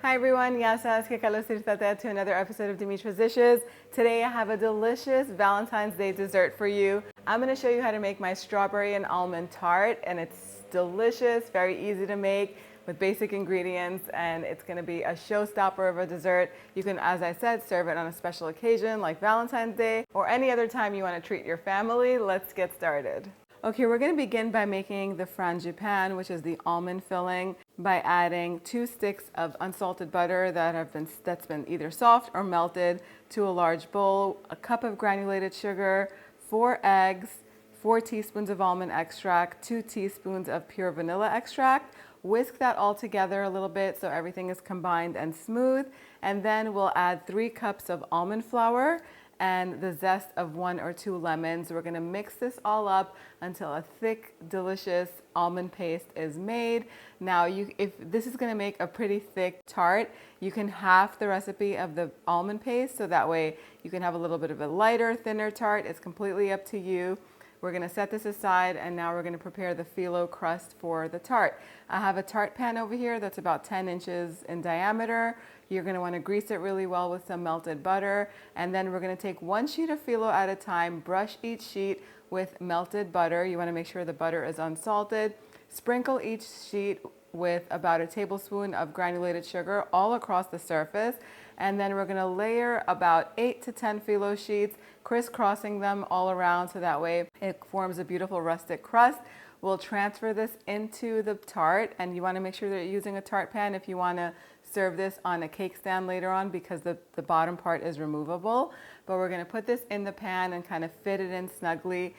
Hi everyone, yasas que kalos to another episode of Dimitra's Dishes. Today I have a delicious Valentine's Day dessert for you. I'm going to show you how to make my strawberry and almond tart, and it's delicious, very easy to make with basic ingredients, and it's going to be a showstopper of a dessert. You can, as I said, serve it on a special occasion like Valentine's Day or any other time you want to treat your family. Let's get started. Okay, we're going to begin by making the frangipane, which is the almond filling, by adding 2 sticks of unsalted butter that's been either soft or melted to a large bowl, a cup of granulated sugar, 4 eggs, 4 teaspoons of almond extract, 2 teaspoons of pure vanilla extract. Whisk that all together a little bit so everything is combined and smooth, and then we'll add 3 cups of almond flour and the zest of 1 or 2 lemons. We're gonna mix this all up until a thick, delicious almond paste is made. Now, if this is gonna make a pretty thick tart, you can half the recipe of the almond paste, so that way you can have a little bit of a lighter, thinner tart. It's completely up to you. We're gonna set this aside, and now we're gonna prepare the phyllo crust for the tart. I have a tart pan over here that's about 10 inches in diameter. You're gonna wanna grease it really well with some melted butter, and then we're gonna take 1 sheet of phyllo at a time, brush each sheet with melted butter. You wanna make sure the butter is unsalted. Sprinkle each sheet with about a tablespoon of granulated sugar all across the surface. And then we're gonna layer about 8 to 10 phyllo sheets, crisscrossing them all around so that way it forms a beautiful rustic crust. We'll transfer this into the tart, and you wanna make sure that you're using a tart pan if you wanna serve this on a cake stand later on, because the bottom part is removable. But we're gonna put this in the pan and kind of fit it in snugly.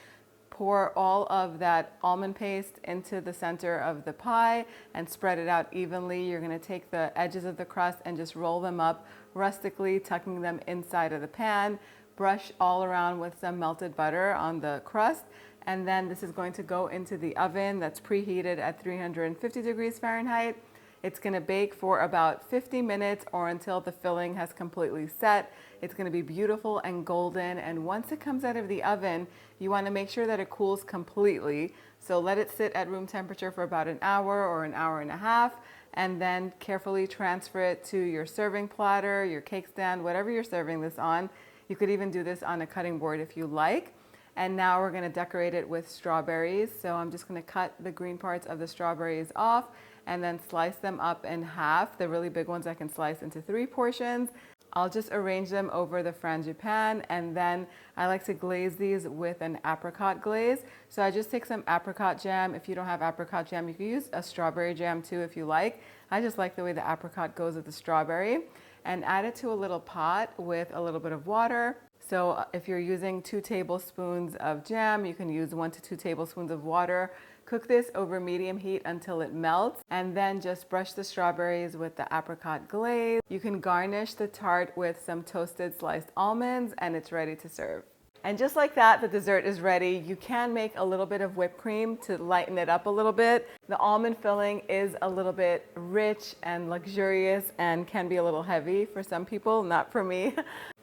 Pour all of that almond paste into the center of the pie and spread it out evenly. You're gonna take the edges of the crust and just roll them up rustically, tucking them inside of the pan. Brush all around with some melted butter on the crust. And then this is going to go into the oven that's preheated at 350 degrees Fahrenheit. It's gonna bake for about 50 minutes or until the filling has completely set. It's gonna be beautiful and golden, and once it comes out of the oven, you wanna make sure that it cools completely. So let it sit at room temperature for about an hour or an hour and a half, and then carefully transfer it to your serving platter, your cake stand, whatever you're serving this on. You could even do this on a cutting board if you like. And now we're gonna decorate it with strawberries. So I'm just gonna cut the green parts of the strawberries off and then slice them up in half. The really big ones I can slice into 3 portions. I'll just arrange them over the frangipane, and then I like to glaze these with an apricot glaze. So I just take some apricot jam. If you don't have apricot jam, you can use a strawberry jam too if you like. I just like the way the apricot goes with the strawberry. And add it to a little pot with a little bit of water. So if you're using 2 tablespoons of jam, you can use 1 to 2 tablespoons of water. Cook this over medium heat until it melts, and then just brush the strawberries with the apricot glaze. You can garnish the tart with some toasted sliced almonds, and it's ready to serve. And just like that, the dessert is ready. You can make a little bit of whipped cream to lighten it up a little bit. The almond filling is a little bit rich and luxurious and can be a little heavy for some people, not for me.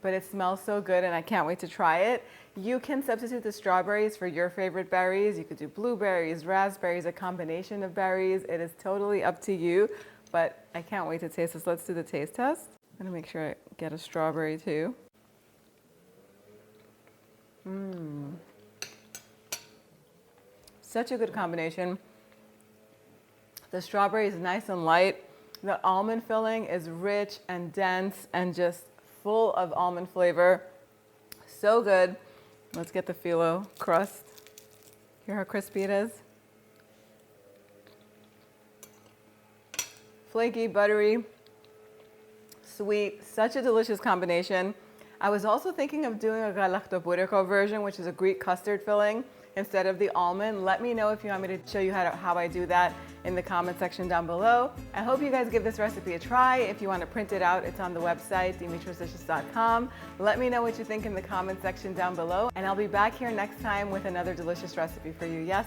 But it smells so good and I can't wait to try it. You can substitute the strawberries for your favorite berries. You could do blueberries, raspberries, a combination of berries. It is totally up to you, but I can't wait to taste this. Let's do the taste test. I'm gonna make sure I get a strawberry too. Such a good combination. The strawberry is nice and light. The almond filling is rich and dense and just full of almond flavor. So good. Let's get the phyllo crust. Hear how crispy it is? Flaky, buttery, sweet, such a delicious combination. I was also thinking of doing a galactopureko version, which is a Greek custard filling instead of the almond. Let me know if you want me to show you how I do that in the comment section down below. I hope you guys give this recipe a try. If you want to print it out, it's on the website, dimitrasdishes.com. Let me know what you think in the comment section down below, and I'll be back here next time with another delicious recipe for you. Yes,